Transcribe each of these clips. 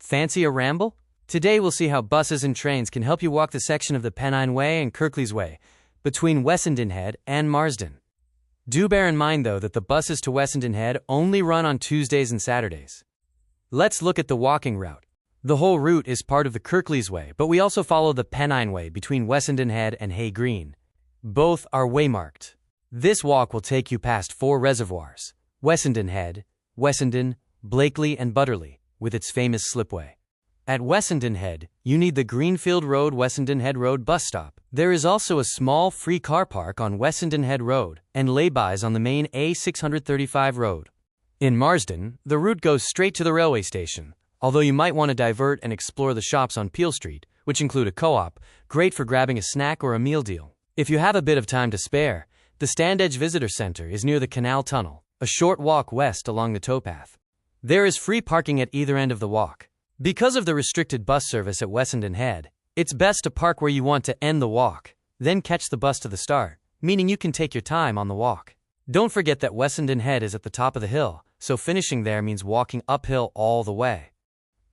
Fancy a ramble? Today we'll see how buses and trains can help you walk the section of the Pennine Way and Kirklees Way between Wessenden Head and Marsden. Do bear in mind though that the buses to Wessenden Head only run on Tuesdays and Saturdays. Let's look at the walking route. The whole route is part of the Kirklees Way, but we also follow the Pennine Way between Wessenden Head and Hay Green. Both are waymarked. This walk will take you past 4 reservoirs: Wessenden Head, Wessenden, Blakely and Butterley, with its famous slipway. At Wessenden Head, you need the Greenfield Road Wessenden Head Road bus stop. There is also a small free car park on Wessenden Head Road and laybys on the main A635 road. In Marsden, the route goes straight to the railway station, although you might want to divert and explore the shops on Peel Street, which include a co-op, great for grabbing a snack or a meal deal. If you have a bit of time to spare, the Standedge Visitor Center is near the Canal Tunnel, a short walk west along the towpath. There is free parking at either end of the walk. Because of the restricted bus service at Wessenden Head, it's best to park where you want to end the walk, then catch the bus to the start, meaning you can take your time on the walk. Don't forget that Wessenden Head is at the top of the hill, so finishing there means walking uphill all the way.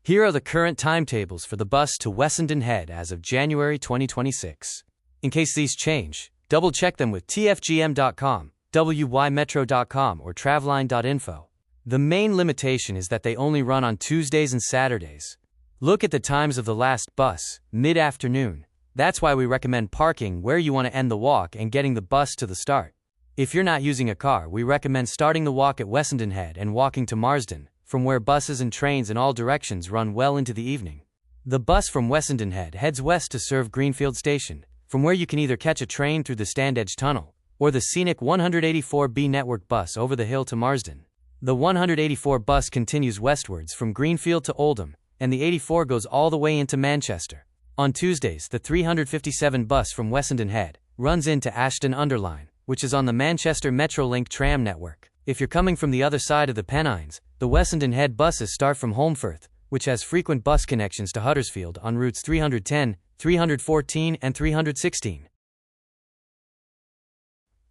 Here are the current timetables for the bus to Wessenden Head as of January 2026. In case these change, double-check them with tfgm.com, wymetro.com, or travline.info. The main limitation is that they only run on Tuesdays and Saturdays. Look at the times of the last bus, mid-afternoon. That's why we recommend parking where you want to end the walk and getting the bus to the start. If you're not using a car, we recommend starting the walk at Wessenden Head and walking to Marsden, from where buses and trains in all directions run well into the evening. The bus from Wessenden Head heads west to serve Greenfield Station, from where you can either catch a train through the Standedge Tunnel, or the scenic 184B network bus over the hill to Marsden. The 184 bus continues westwards from Greenfield to Oldham, and the 84 goes all the way into Manchester. On Tuesdays, the 357 bus from Wessenden Head runs into Ashton-under-Lyne, which is on the Manchester Metrolink tram network. If you're coming from the other side of the Pennines, the Wessenden Head buses start from Holmfirth, which has frequent bus connections to Huddersfield on routes 310, 314 and 316.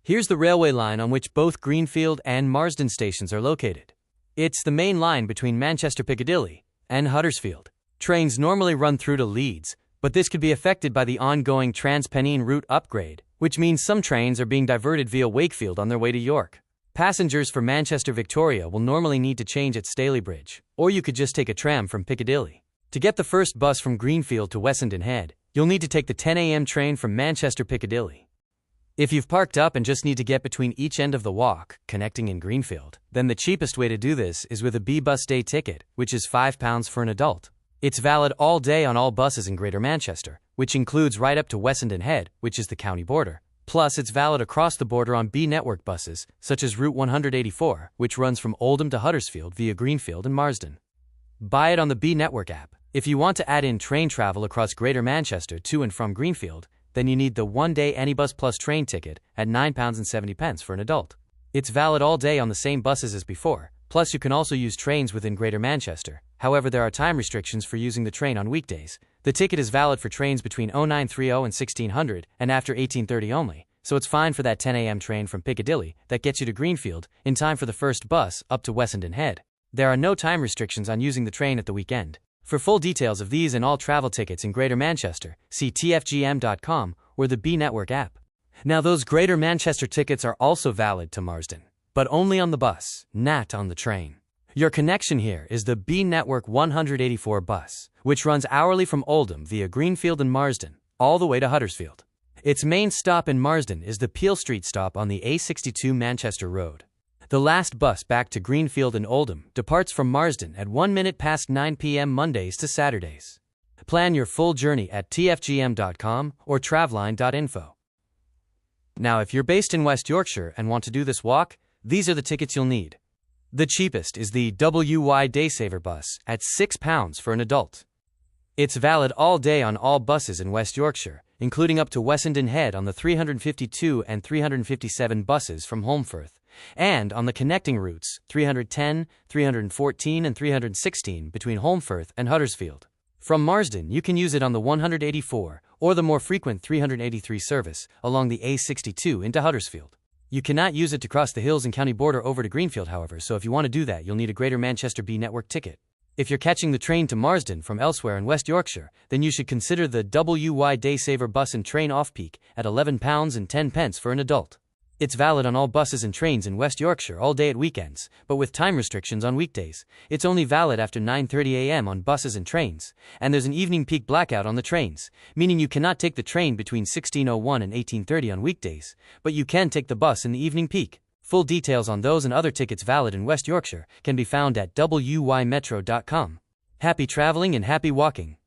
Here's the railway line on which both Greenfield and Marsden stations are located. It's the main line between Manchester Piccadilly and Huddersfield. Trains normally run through to Leeds, but this could be affected by the ongoing Trans-Pennine route upgrade, which means some trains are being diverted via Wakefield on their way to York. Passengers for Manchester Victoria will normally need to change at Stalybridge, or you could just take a tram from Piccadilly. To get the first bus from Greenfield to Wessenden Head, you'll need to take the 10 a.m. train from Manchester Piccadilly. If you've parked up and just need to get between each end of the walk, connecting in Greenfield, then the cheapest way to do this is with a B-Bus Day ticket, which is £5 for an adult. It's valid all day on all buses in Greater Manchester, which includes right up to Wessenden Head, which is the county border. Plus, it's valid across the border on B-Network buses, such as Route 184, which runs from Oldham to Huddersfield via Greenfield and Marsden. Buy it on the B-Network app. If you want to add in train travel across Greater Manchester to and from Greenfield, then you need the one-day Anybus Plus train ticket at £9.70 for an adult. It's valid all day on the same buses as before, plus you can also use trains within Greater Manchester. However, there are time restrictions for using the train on weekdays. The ticket is valid for trains between 0930 and 1600 and after 1830 only, so it's fine for that 10 a.m. train from Piccadilly that gets you to Greenfield in time for the first bus up to Wessenden Head. There are no time restrictions on using the train at the weekend. For full details of these and all travel tickets in Greater Manchester, see tfgm.com or the B-Network app. Now those Greater Manchester tickets are also valid to Marsden, but only on the bus, not on the train. Your connection here is the B-Network 184 bus, which runs hourly from Oldham via Greenfield and Marsden, all the way to Huddersfield. Its main stop in Marsden is the Peel Street stop on the A62 Manchester Road. The last bus back to Greenfield and Oldham departs from Marsden at 1 minute past 9 p.m. Mondays to Saturdays. Plan your full journey at tfgm.com or travline.info. Now, if you're based in West Yorkshire and want to do this walk, these are the tickets you'll need. The cheapest is the WY Daysaver bus at £6 for an adult. It's valid all day on all buses in West Yorkshire, including up to Wessenden Head on the 352 and 357 buses from Holmfirth, and on the connecting routes 310, 314 and 316 between Holmfirth and Huddersfield. From Marsden, you can use it on the 184 or the more frequent 383 service along the A62 into Huddersfield. You cannot use it to cross the hills and county border over to Greenfield, however, so if you want to do that, you'll need a Greater Manchester B-Network ticket. If you're catching the train to Marsden from elsewhere in West Yorkshire, then you should consider the WY Daysaver bus and train off-peak at £11 and 10 pence for an adult. It's valid on all buses and trains in West Yorkshire all day at weekends, but with time restrictions on weekdays. It's only valid after 9:30 a.m. on buses and trains, and there's an evening peak blackout on the trains, meaning you cannot take the train between 16:01 and 18:30 on weekdays, but you can take the bus in the evening peak. Full details on those and other tickets valid in West Yorkshire can be found at wymetro.com. Happy traveling and happy walking.